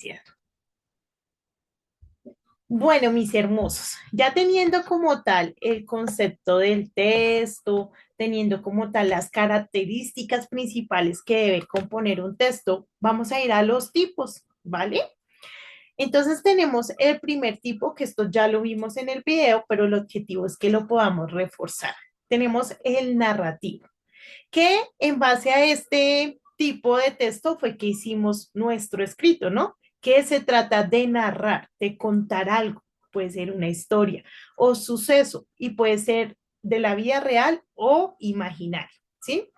Cristian. Bueno, mis hermosos, ya teniendo como tal el concepto del texto, teniendo como tal las características principales que debe componer un texto, vamos a ir a los tipos, ¿vale? Entonces tenemos el primer tipo, que esto ya lo vimos en el video, pero el objetivo es que lo podamos reforzar. Tenemos el narrativo, que en base a este tipo de texto fue que hicimos nuestro escrito, ¿no? Que se trata de narrar, de contar algo, puede ser una historia o suceso y puede ser de la vida real o imaginario, ¿sí?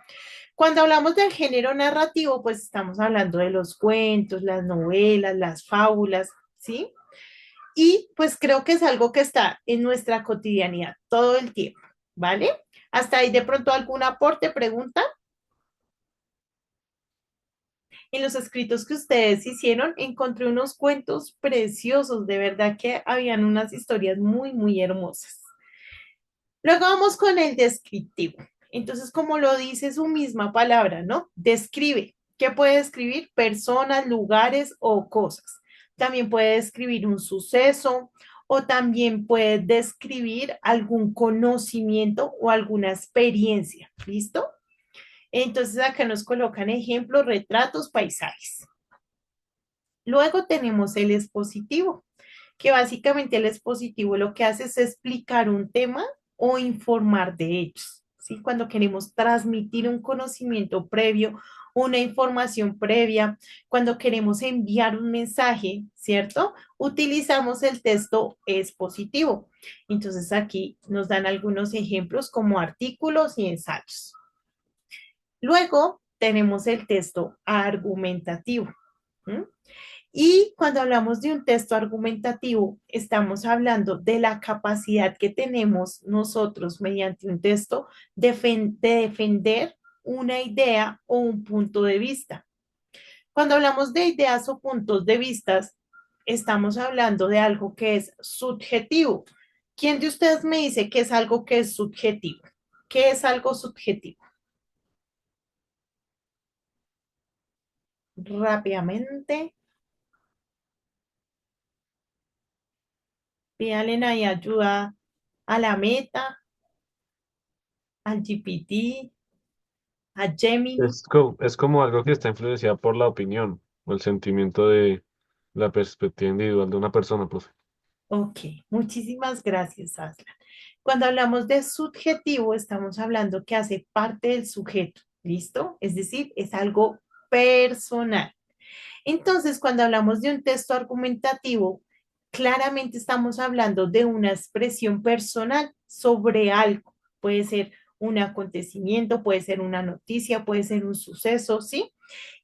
Cuando hablamos del género narrativo, pues estamos hablando de los cuentos, las novelas, las fábulas, ¿sí? Y pues creo que es algo que está en nuestra cotidianidad todo el tiempo, ¿vale? Hasta ahí de pronto algún aporte, pregunta. En los escritos que ustedes hicieron, encontré unos cuentos preciosos, de verdad que habían unas historias muy, muy hermosas. Luego vamos con el descriptivo. Entonces, como lo dice su misma palabra, ¿no? Describe. ¿Qué puede describir? Personas, lugares o cosas. También puede describir un suceso o también puede describir algún conocimiento o alguna experiencia. ¿Listo? Entonces, acá nos colocan ejemplos, retratos, paisajes. Luego tenemos el expositivo, que básicamente el expositivo lo que hace es explicar un tema o informar de ellos, ¿sí? Cuando queremos transmitir un conocimiento previo, una información previa, cuando queremos enviar un mensaje, ¿cierto? Utilizamos el texto expositivo. Entonces aquí nos dan algunos ejemplos como artículos y ensayos. Luego tenemos el texto argumentativo. ¿Mm? Y cuando hablamos de un texto argumentativo, estamos hablando de la capacidad que tenemos nosotros mediante un texto de defender una idea o un punto de vista. Cuando hablamos de ideas o puntos de vista, estamos hablando de algo que es subjetivo. ¿Quién de ustedes me dice que es algo que es subjetivo? ¿Qué es algo subjetivo? Rápidamente, pídale ahí ayuda a la meta, al GPT, a Gemini. Es como algo que está influenciado por la opinión o el sentimiento de la perspectiva individual de una persona, profe. Ok, muchísimas gracias, Aslan. Cuando hablamos de subjetivo, estamos hablando que hace parte del sujeto, ¿listo? Es decir, es algo personal. Entonces, cuando hablamos de un texto argumentativo, claramente estamos hablando de una expresión personal sobre algo. Puede ser un acontecimiento, puede ser una noticia, puede ser un suceso, ¿sí?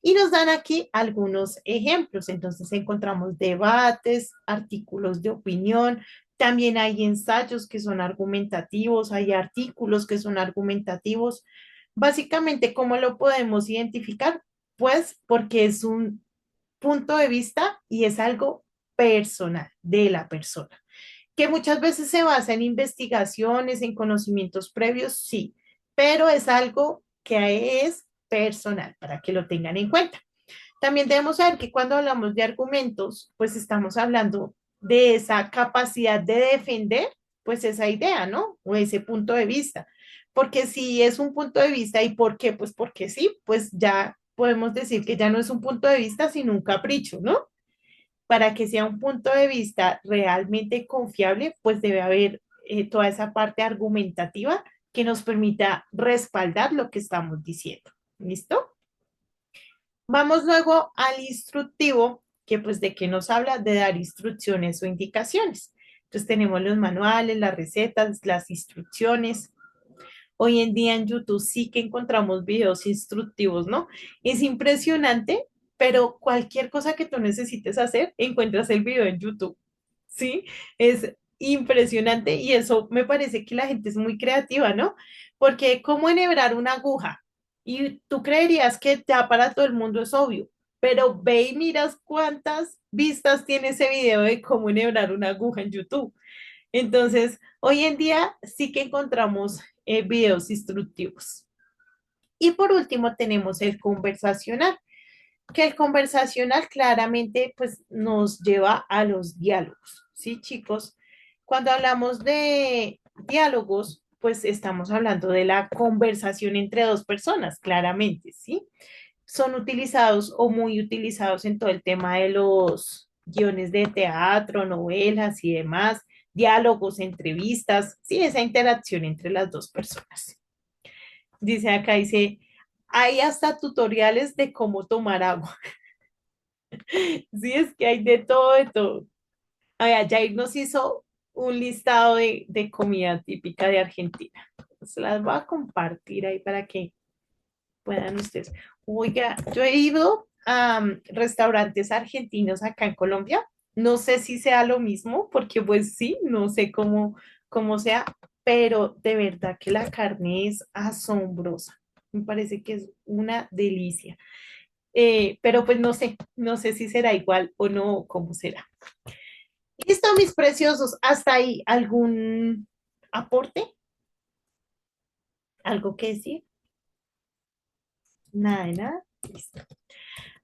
Y nos dan aquí algunos ejemplos. Entonces encontramos debates, artículos de opinión, también hay ensayos que son argumentativos, hay artículos que son argumentativos. Básicamente, ¿cómo lo podemos identificar? Pues porque es un punto de vista y es algo personal de la persona, que muchas veces se basa en investigaciones, en conocimientos previos, sí, pero es algo que es personal para que lo tengan en cuenta. También debemos saber que cuando hablamos de argumentos, pues estamos hablando de esa capacidad de defender, pues esa idea, ¿no? O ese punto de vista. Porque si es un punto de vista, ¿y por qué? Pues porque sí, pues ya podemos decir que ya no es un punto de vista, sino un capricho, ¿no? Para que sea un punto de vista realmente confiable, pues debe haber toda esa parte argumentativa que nos permita respaldar lo que estamos diciendo. ¿Listo? Vamos luego al instructivo, que pues de qué nos habla, de dar instrucciones o indicaciones. Entonces tenemos los manuales, las recetas, las instrucciones. Hoy en día en YouTube sí que encontramos videos instructivos, ¿no? Es impresionante, pero cualquier cosa que tú necesites hacer, encuentras el video en YouTube, ¿sí? Es impresionante y eso me parece que la gente es muy creativa, ¿no? Porque cómo enhebrar una aguja y tú creerías que ya para todo el mundo es obvio, pero ve y miras cuántas vistas tiene ese video de cómo enhebrar una aguja en YouTube. Entonces, hoy en día sí que encontramos videos instructivos. Y por último tenemos el conversacional. Que el conversacional claramente pues nos lleva a los diálogos, ¿sí, chicos? Cuando hablamos de diálogos, pues estamos hablando de la conversación entre dos personas, claramente, ¿sí? Son utilizados o muy utilizados en todo el tema de los guiones de teatro, novelas y demás, diálogos, entrevistas, sí, esa interacción entre las dos personas. Dice acá, dice, hay hasta tutoriales de cómo tomar agua. Sí, es que hay de todo, de todo. A ver, Jair nos hizo un listado de comida típica de Argentina. Se las voy a compartir ahí para que puedan ustedes. Oiga, yo he ido a restaurantes argentinos acá en Colombia. No sé si sea lo mismo, porque pues sí, no sé cómo sea, pero de verdad que la carne es asombrosa. Me parece que es una delicia. Pero pues no sé si será igual o no, cómo será. Listo, mis preciosos, hasta ahí. ¿Algún aporte? ¿Algo que decir? Nada de nada. Listo.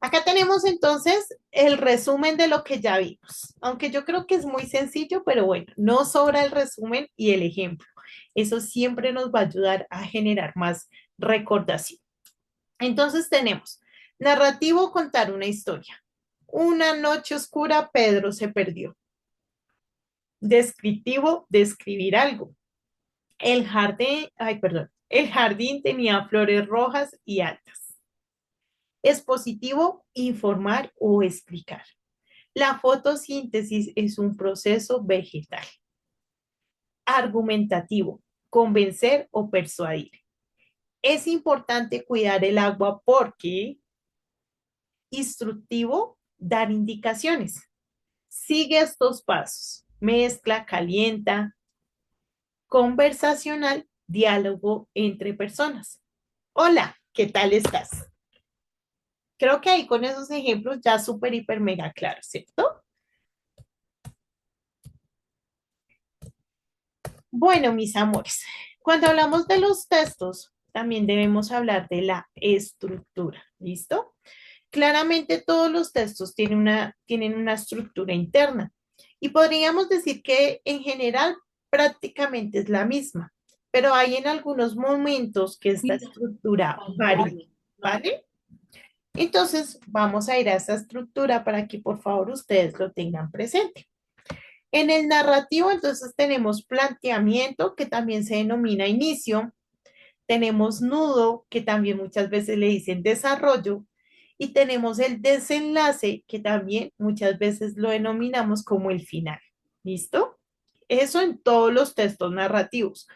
Acá tenemos entonces el resumen de lo que ya vimos, aunque yo creo que es muy sencillo, pero bueno, no sobra el resumen y el ejemplo. Eso siempre nos va a ayudar a generar más recordación. Entonces tenemos narrativo, contar una historia. Una noche oscura, Pedro se perdió. Descriptivo, describir algo. El jardín tenía flores rojas y altas. Expositivo, informar o explicar. La fotosíntesis es un proceso vegetal. Argumentativo, convencer o persuadir. Es importante cuidar el agua porque instructivo, dar indicaciones. Sigue estos pasos. Mezcla, calienta, conversacional, diálogo entre personas. Hola, ¿qué tal estás? Creo que ahí con esos ejemplos ya súper, hiper, mega claro, ¿cierto? Bueno, mis amores, cuando hablamos de los textos, también debemos hablar de la estructura, ¿listo? Claramente todos los textos tienen una estructura interna y podríamos decir que en general prácticamente es la misma, pero hay en algunos momentos que esta estructura varía, ¿vale? Entonces vamos a ir a esa estructura para que por favor ustedes lo tengan presente. En el narrativo, entonces tenemos planteamiento, que también se denomina inicio, tenemos nudo, que también muchas veces le dicen desarrollo, y tenemos el desenlace, que también muchas veces lo denominamos como el final. ¿Listo? Eso en todos los textos narrativos.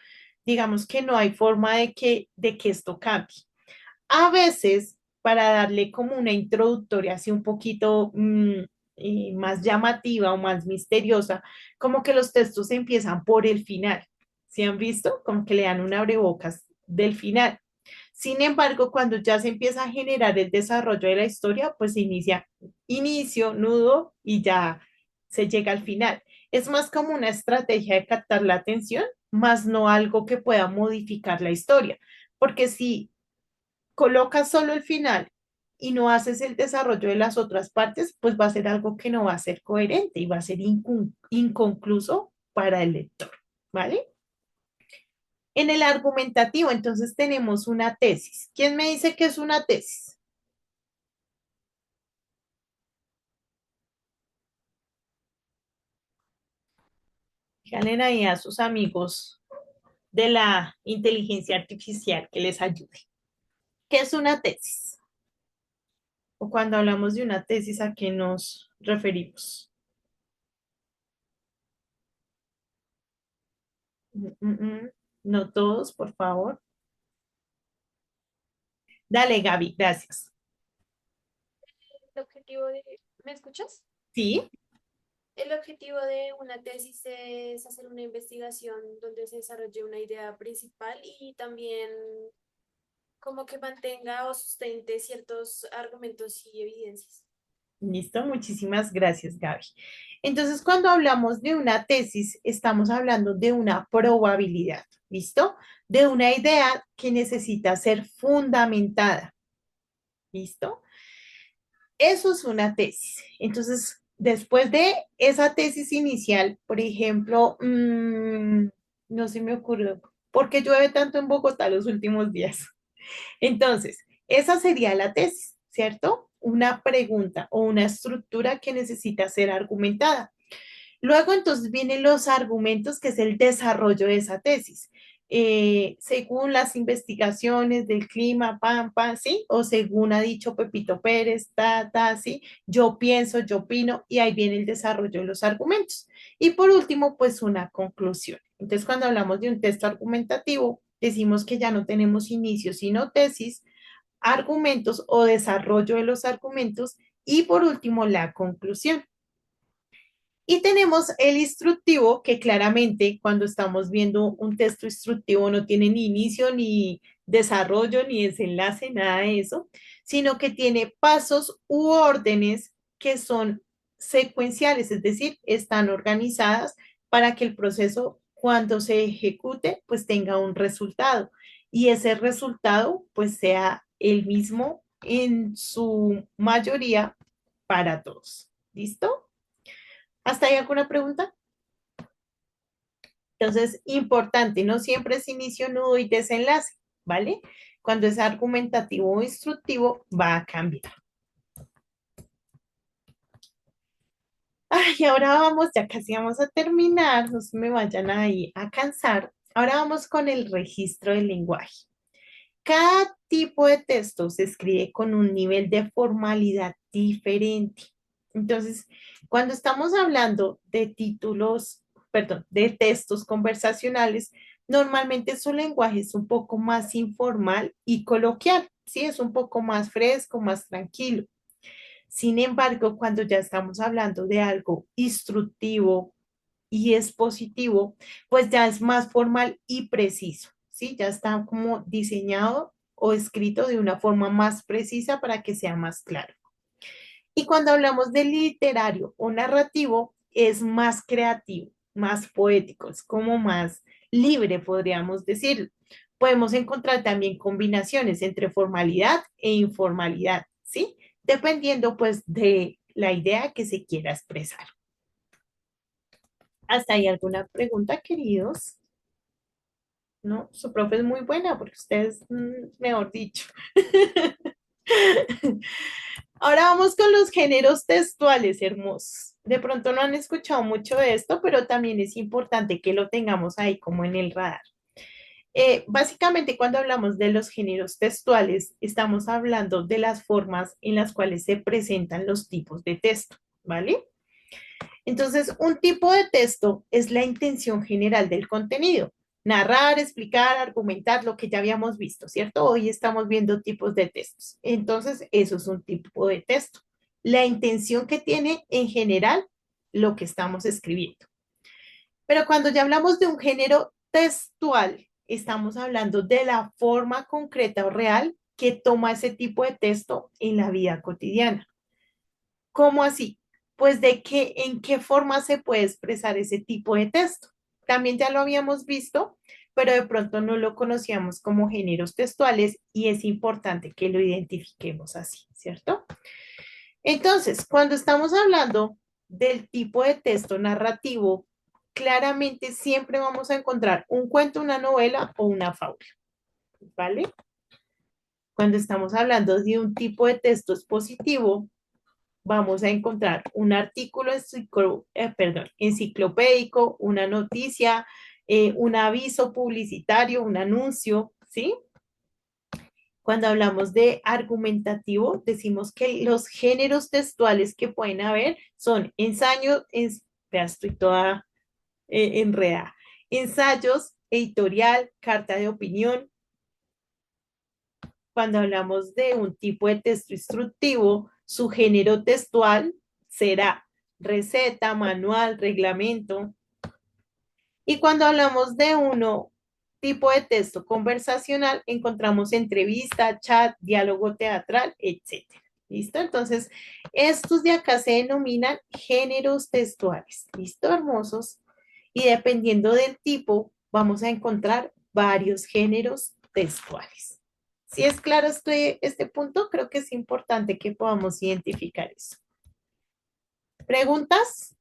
Digamos que no hay forma de que esto cambie. A veces, para darle como una introductoria así un poquito más llamativa o más misteriosa, como que los textos empiezan por el final. ¿Sí han visto? Como que le dan un abrebocas del final. Sin embargo, cuando ya se empieza a generar el desarrollo de la historia, pues se inicia inicio, nudo y ya se llega al final. Es más como una estrategia de captar la atención, más no algo que pueda modificar la historia. Porque si colocas solo el final y no haces el desarrollo de las otras partes, pues va a ser algo que no va a ser coherente y va a ser inconcluso para el lector, ¿vale? En el argumentativo, entonces tenemos una tesis. ¿Quién me dice que es una tesis? Díganle ahí a sus amigos de la inteligencia artificial que les ayude. ¿Qué es una tesis? O cuando hablamos de una tesis, ¿a qué nos referimos? Mm, mm, mm. No todos, por favor. Dale, Gaby, gracias. El objetivo de... ¿Me escuchas? Sí, El objetivo de una tesis es hacer una investigación donde se desarrolle una idea principal y también como que mantenga o sustente ciertos argumentos y evidencias. listo, muchísimas gracias, Gaby. Entonces, cuando hablamos de una tesis, estamos hablando de una probabilidad, ¿listo? De una idea que necesita ser fundamentada, ¿listo? eso es una tesis. Entonces, después de esa tesis inicial, por ejemplo, no se me ocurrió, ¿por qué llueve tanto en Bogotá los últimos días? Entonces, esa sería la tesis, ¿cierto? Una pregunta o una estructura que necesita ser argumentada. Luego entonces vienen los argumentos, que es el desarrollo de esa tesis. Según las investigaciones del clima, pam, ¿sí? O según ha dicho Pepito Pérez, ¿sí? Yo pienso, yo opino, y ahí viene el desarrollo de los argumentos. Y por último, pues una conclusión. Entonces, cuando hablamos de un texto argumentativo, decimos que ya no tenemos inicio, sino tesis, argumentos o desarrollo de los argumentos, y por último, la conclusión. Y tenemos el instructivo, que claramente cuando estamos viendo un texto instructivo no tiene ni inicio, ni desarrollo, ni desenlace, nada de eso, sino que tiene pasos u órdenes que son secuenciales, es decir, están organizadas para que el proceso, cuando se ejecute, pues tenga un resultado. Y ese resultado, pues sea el mismo en su mayoría para todos. ¿Listo? ¿Hasta ahí alguna pregunta? Entonces, importante, no siempre es inicio, nudo y desenlace, ¿vale? Cuando es argumentativo o instructivo, va a cambiar. Ay, ahora vamos, ya casi vamos a terminar, no se me vayan ahí a cansar. Ahora vamos con el registro del lenguaje. Cada tipo de texto se escribe con un nivel de formalidad diferente. Entonces, cuando estamos hablando de títulos, perdón, de textos conversacionales, normalmente su lenguaje es un poco más informal y coloquial, ¿sí? Es un poco más fresco, más tranquilo. Sin embargo, cuando ya estamos hablando de algo instructivo y expositivo, pues ya es más formal y preciso, ¿sí? Ya está como diseñado o escrito de una forma más precisa para que sea más claro. Y cuando hablamos de literario o narrativo, es más creativo, más poético, es como más libre, podríamos decir. Podemos encontrar también combinaciones entre formalidad e informalidad, ¿sí? Dependiendo pues de la idea que se quiera expresar. ¿Hasta ahí alguna pregunta, queridos? ¿No? Su profe es muy buena porque ustedes, mejor dicho. Ahora vamos con los géneros textuales hermosos. De pronto no han escuchado mucho de esto, pero también es importante que lo tengamos ahí como en el radar. Básicamente, cuando hablamos de los géneros textuales, estamos hablando de las formas en las cuales se presentan los tipos de texto, ¿vale? Entonces, un tipo de texto es la intención general del contenido. Narrar, explicar, argumentar lo que ya habíamos visto, ¿cierto? Hoy estamos viendo tipos de textos. Entonces, eso es un tipo de texto. La intención que tiene en general lo que estamos escribiendo. Pero cuando ya hablamos de un género textual, estamos hablando de la forma concreta o real que toma ese tipo de texto en la vida cotidiana. ¿Cómo así? Pues en qué forma se puede expresar ese tipo de texto. También ya lo habíamos visto, pero de pronto no lo conocíamos como géneros textuales y es importante que lo identifiquemos así, ¿cierto? Entonces, cuando estamos hablando del tipo de texto narrativo, claramente siempre vamos a encontrar un cuento, una novela o una fábula, ¿vale? Cuando estamos hablando de un tipo de texto expositivo, vamos a encontrar un artículo enciclopédico, una noticia, un aviso publicitario, un anuncio, ¿sí? Cuando hablamos de argumentativo, decimos que los géneros textuales que pueden haber son ya estoy toda enredada, ensayos, editorial, carta de opinión. Cuando hablamos de un tipo de texto instructivo, su género textual será receta, manual, reglamento. Y cuando hablamos de uno tipo de texto conversacional, encontramos entrevista, chat, diálogo teatral, etcétera. ¿Listo? Entonces, estos de acá se denominan géneros textuales. ¿Listo, hermosos? Y dependiendo del tipo, vamos a encontrar varios géneros textuales. Si es claro este punto, creo que es importante que podamos identificar eso. ¿Preguntas?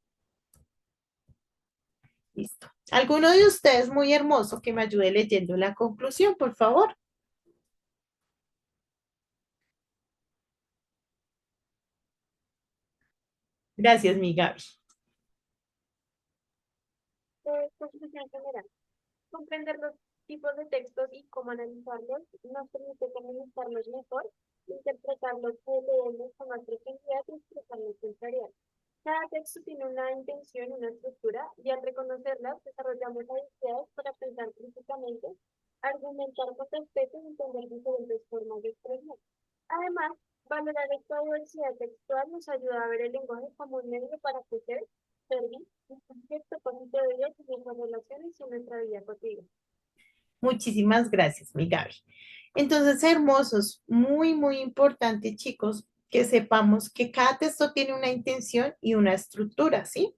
Listo. ¿Alguno de ustedes muy hermoso que me ayude leyendo la conclusión, por favor? Gracias, mi Gaby. Conclusión general. Comprender los tipos de textos y cómo analizarlos nos permite comunicarlos mejor, interpretar lo que leemos con más profundidad y expresarlo sensorial. Cada texto tiene una intención y una estructura, y al reconocerlas, desarrollamos habilidades para pensar críticamente, argumentar con respeto y entender diferentes formas de expresión. Además, valorar esta diversidad textual nos ayuda a ver el lenguaje como un medio para crecer, servir y cumplir propósito de vida en nuestras relaciones y en nuestra vida cotidiana. Muchísimas gracias, mi Gaby. Entonces, hermosos, muy, muy importante, chicos, que sepamos que cada texto tiene una intención y una estructura, ¿sí?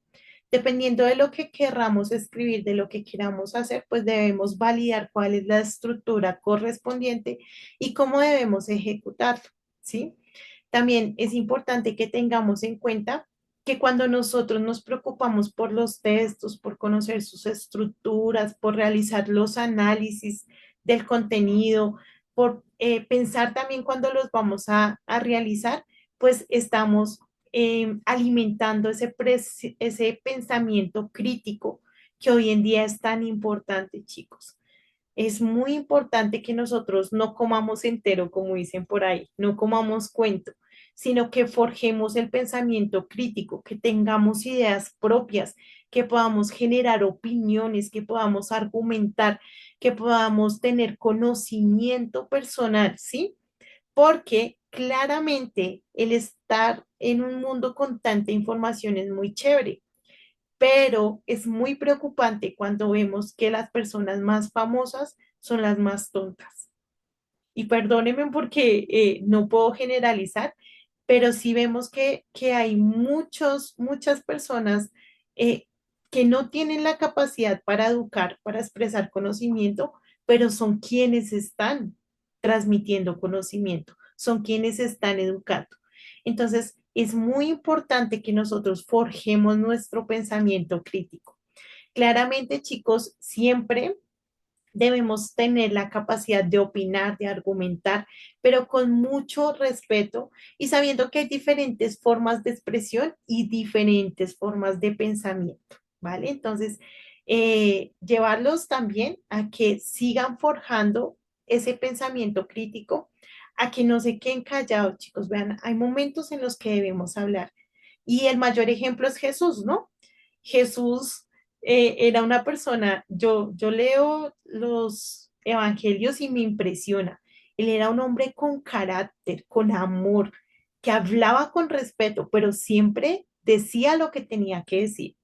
Dependiendo de lo que querramos escribir, de lo que queramos hacer, pues debemos validar cuál es la estructura correspondiente y cómo debemos ejecutarlo, ¿sí? También es importante que tengamos en cuenta que cuando nosotros nos preocupamos por los textos, por conocer sus estructuras, por realizar los análisis del contenido, por pensar también cuando los vamos a realizar, pues estamos alimentando ese pensamiento crítico que hoy en día es tan importante, chicos. Es muy importante que nosotros no comamos entero, como dicen por ahí, no comamos cuento, sino que forjemos el pensamiento crítico, que tengamos ideas propias, que podamos generar opiniones, que podamos argumentar, que podamos tener conocimiento personal, ¿sí? Porque claramente el estar en un mundo con tanta información es muy chévere, pero es muy preocupante cuando vemos que las personas más famosas son las más tontas. Y perdónenme porque no puedo generalizar, pero sí vemos que hay muchas personas eh, que no tienen la capacidad para educar, para expresar conocimiento, pero son quienes están transmitiendo conocimiento, son quienes están educando. Entonces, es muy importante que nosotros forjemos nuestro pensamiento crítico. Claramente, chicos, siempre debemos tener la capacidad de opinar, de argumentar, pero con mucho respeto y sabiendo que hay diferentes formas de expresión y diferentes formas de pensamiento, ¿vale? Entonces, llevarlos también a que sigan forjando ese pensamiento crítico, a que no se queden callados, chicos. Vean, hay momentos en los que debemos hablar. Y el mayor ejemplo es Jesús, ¿no? Jesús era una persona, yo leo los evangelios y me impresiona. Él era un hombre con carácter, con amor, que hablaba con respeto, pero siempre decía lo que tenía que decir.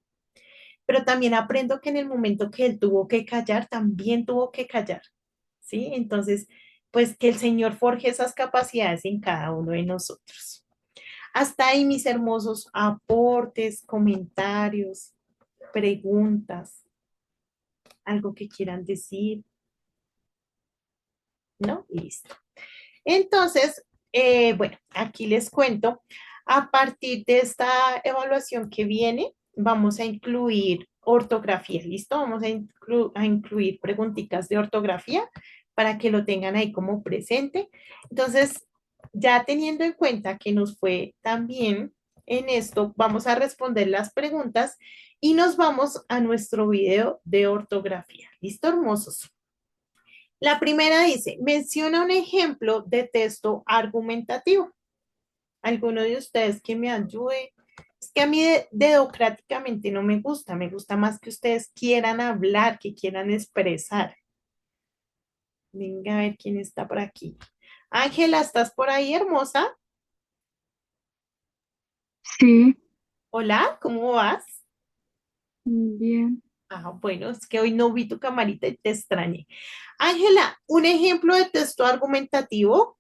Pero también aprendo que en el momento que él tuvo que callar, también tuvo que callar, ¿sí? Entonces, pues que el Señor forje esas capacidades en cada uno de nosotros. Hasta ahí mis hermosos aportes, comentarios, preguntas, algo que quieran decir, ¿no? Listo. Entonces, bueno, aquí les cuento, a partir de esta evaluación que viene, vamos a incluir ortografía, ¿listo? Vamos a incluir preguntitas de ortografía para que lo tengan ahí como presente. Entonces, ya teniendo en cuenta que nos fue tan bien en esto, vamos a responder las preguntas y nos vamos a nuestro video de ortografía. ¿Listo, hermosos? La primera dice, menciona un ejemplo de texto argumentativo. ¿Alguno de ustedes que me ayude? Es que a mí dedocráticamente no me gusta, me gusta más que ustedes quieran hablar, que quieran expresar. Venga a ver quién está por aquí. Ángela, ¿estás por ahí, hermosa? Sí, Hola, ¿cómo vas? bien. Ah, bueno, es que hoy no vi tu camarita y te extrañé. Ángela, un ejemplo de texto argumentativo.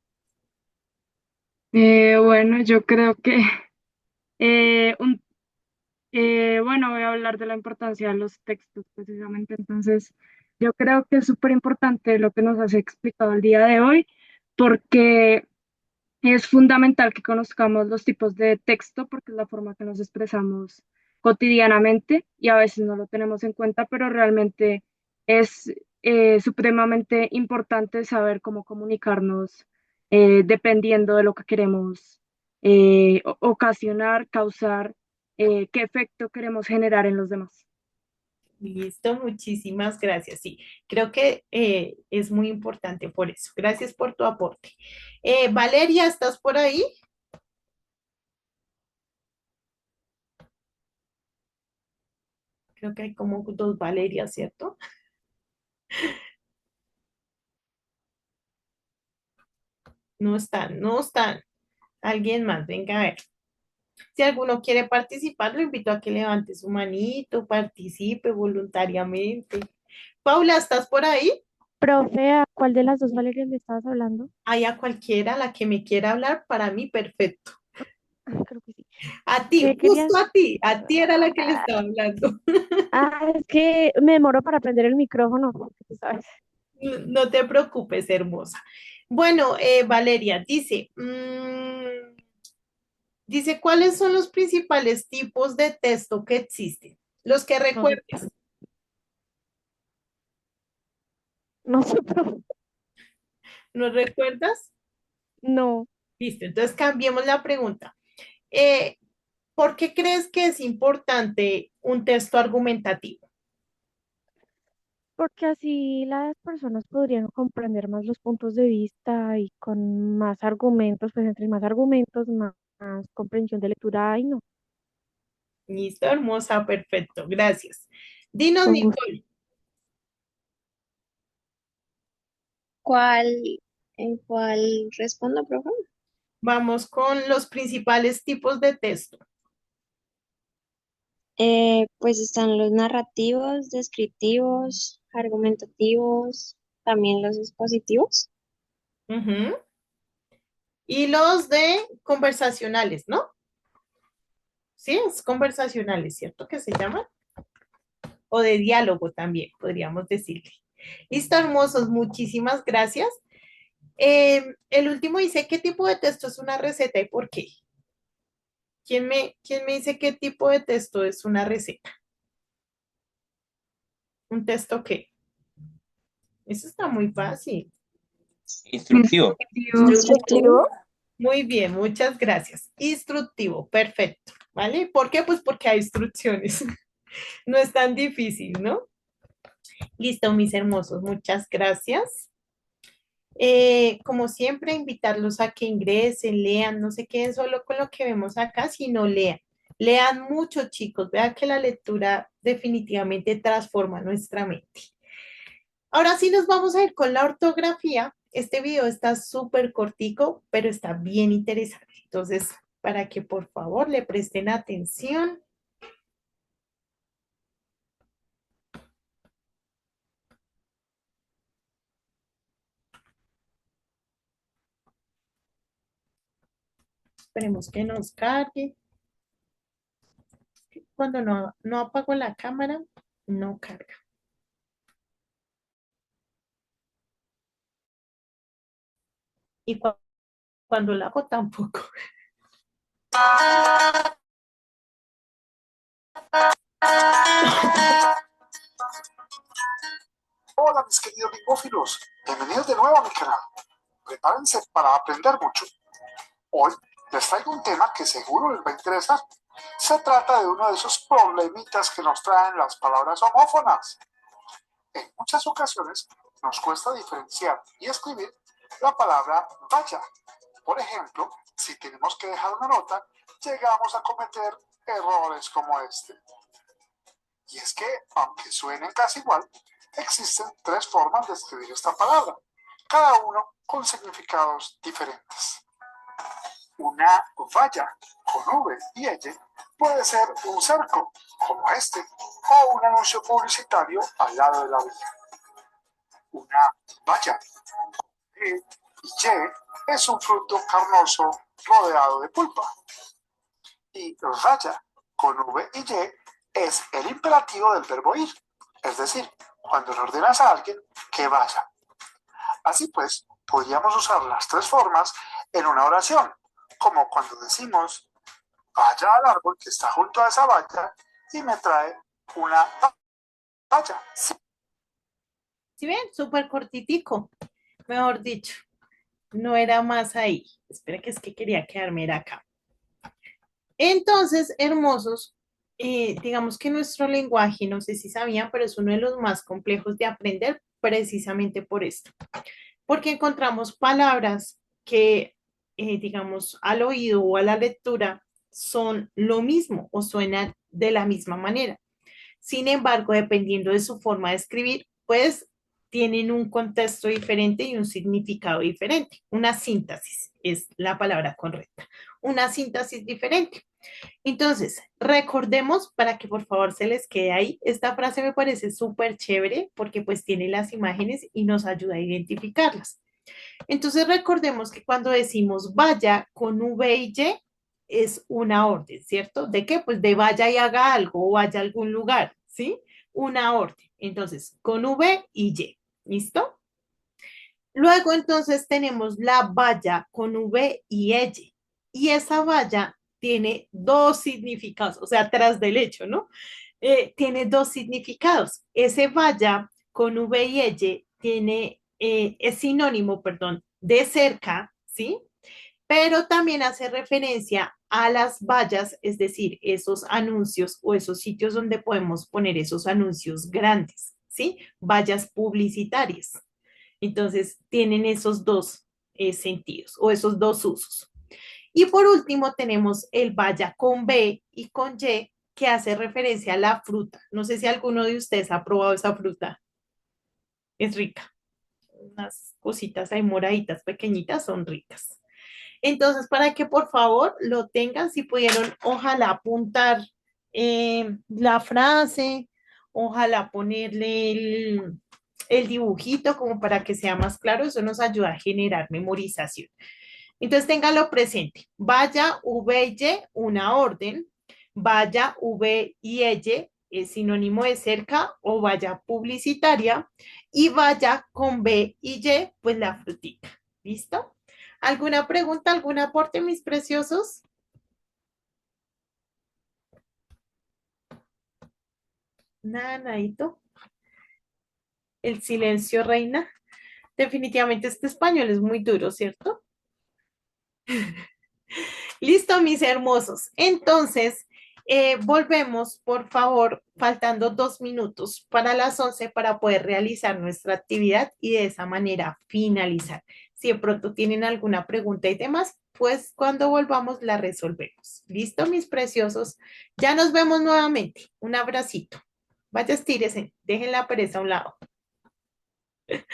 Bueno, yo creo que, eh, un, bueno, voy a hablar de la importancia de los textos precisamente. Entonces, yo creo que es súper importante lo que nos has explicado el día de hoy, porque es fundamental que conozcamos los tipos de texto porque es la forma que nos expresamos cotidianamente y a veces no lo tenemos en cuenta, pero realmente es supremamente importante saber cómo comunicarnos dependiendo de lo que queremos ocasionar, causar, qué efecto queremos generar en los demás. Listo, muchísimas gracias. Sí, creo que es muy importante por eso. Gracias por tu aporte. Valeria, ¿estás por ahí? Creo que hay como dos Valerias, ¿cierto? No están, no están. Alguien más, venga a ver. Si alguno quiere participar, lo invito a que levante su manito, participe voluntariamente. Paula, ¿estás por ahí? Profe, ¿a cuál de las dos Valerias le estabas hablando? Hay a cualquiera, la que me quiera hablar, para mí perfecto. Creo que sí. A ti, ¿Qué querías? justo a ti era la que le estaba hablando. Es que me demoro para prender el micrófono, tú sabes. No te preocupes, hermosa. Bueno, Valeria, dice, ¿cuáles son los principales tipos de texto que existen? Los que No sé, recuerdes. no sé, profe. ¿No recuerdas? No, Listo, entonces cambiemos la pregunta. Eh, ¿Por qué crees que es importante un texto argumentativo? porque así las personas podrían comprender más los puntos de vista y con más argumentos, pues entre más argumentos, más comprensión de lectura. Ay, no, Listo, hermosa, perfecto, gracias. Dinos, con gusto. Nicole, ¿Cuál, en cuál respondo, profe? vamos con los principales tipos de texto. Pues están los narrativos, descriptivos, argumentativos, también los expositivos. Ujú. Y los de conversacionales, ¿no? Sí, es conversacionales, ¿cierto que se llaman? O de diálogo también, podríamos decirle. Listo, hermosos, muchísimas gracias. El último dice, ¿qué tipo de texto es una receta y por qué? ¿Quién me dice qué tipo de texto es una receta? ¿Un texto qué? Eso está muy fácil. Instructivo. Instructivo. Muy bien, muchas gracias. Instructivo, perfecto. ¿Vale? ¿Por qué? Pues porque hay instrucciones. No es tan difícil, ¿no? Listo, mis hermosos, muchas gracias. Como siempre, invitarlos a que ingresen, lean, no se queden solo con lo que vemos acá, sino lean. Lean mucho, chicos. Vean que la lectura definitivamente transforma nuestra mente. Ahora sí nos vamos a ir con la ortografía. Este video está súper cortico, pero está bien interesante. Entonces, para que por favor le presten atención. Esperemos que nos cargue. Cuando no apago la cámara, no carga. Y cuando la hago tampoco. Hola mis queridos lingófilos, bienvenidos de nuevo a mi canal. Prepárense para aprender mucho. Hoy les traigo un tema que seguro les va a interesar. Se trata de uno de esos problemitas que nos traen las palabras homófonas. En muchas ocasiones nos cuesta diferenciar y escribir la palabra vaya. Por ejemplo, si tenemos que dejar una nota, llegamos a cometer errores como este. Y es que, aunque suenen casi igual, existen tres formas de escribir esta palabra, cada uno con significados diferentes. Una valla con V y L puede ser un cerco, como este, o un anuncio publicitario al lado de la vía. Una valla E y Y es un fruto carnoso rodeado de pulpa. Y vaya con V y Y es el imperativo del verbo ir, es decir, cuando le ordenas a alguien que vaya. Así pues, podríamos usar las tres formas en una oración, como cuando decimos, vaya al árbol que está junto a esa valla y me trae una valla. ¿Sí ven? Súper cortitico, mejor dicho. No era más ahí. Espera que es que quería quedarme era acá. Entonces, hermosos, digamos que nuestro lenguaje, no sé si sabían, pero es uno de los más complejos de aprender precisamente por esto. Porque encontramos palabras que, digamos, al oído o a la lectura son lo mismo o suenan de la misma manera. Sin embargo, dependiendo de su forma de escribir, pues tienen un contexto diferente y un significado diferente. Una síntesis es la palabra correcta. Una síntesis diferente. Entonces, recordemos para que por favor se les quede ahí. Esta frase me parece súper chévere porque pues tiene las imágenes y nos ayuda a identificarlas. Entonces, recordemos que cuando decimos vaya con V y Y es una orden, ¿cierto? ¿De qué? Pues de vaya y haga algo o vaya a algún lugar, ¿sí? Una orden. Entonces, con V y Y. ¿Listo? Luego, entonces, tenemos la valla con V y Y. Y esa valla tiene dos significados, o sea, tras del hecho, ¿no? Tiene dos significados. Ese valla con V y Y tiene, es sinónimo, perdón, de cerca, ¿sí? Pero también hace referencia a las vallas, es decir, esos anuncios o esos sitios donde podemos poner esos anuncios grandes, ¿sí? Vallas publicitarias. Entonces, tienen esos dos sentidos o esos dos usos. Y por último, tenemos el vaya con B y con Y, que hace referencia a la fruta. No sé si alguno de ustedes ha probado esa fruta. Es rica. Unas cositas ahí moraditas pequeñitas son ricas. Entonces, para que por favor lo tengan, si pudieron, ojalá apuntar la frase, ojalá ponerle el dibujito como para que sea más claro, eso nos ayuda a generar memorización. Entonces, ténganlo presente. Vaya, V y Y, una orden. Vaya, V y Y, es sinónimo de cerca o vaya publicitaria. Y vaya con B y Y, pues la frutita. ¿Listo? ¿Alguna pregunta, algún aporte, mis preciosos? Nada, nadito. El silencio reina. Definitivamente este español es muy duro, ¿cierto? Listo, mis hermosos. Entonces, volvemos, por favor, faltando 2 minutos para las 11 para poder realizar nuestra actividad y de esa manera finalizar. Si de pronto tienen alguna pregunta y demás, pues cuando volvamos la resolvemos. Listo, mis preciosos. Ya nos vemos nuevamente. Un abracito. Vaya, estírese, dejen la pereza a un lado.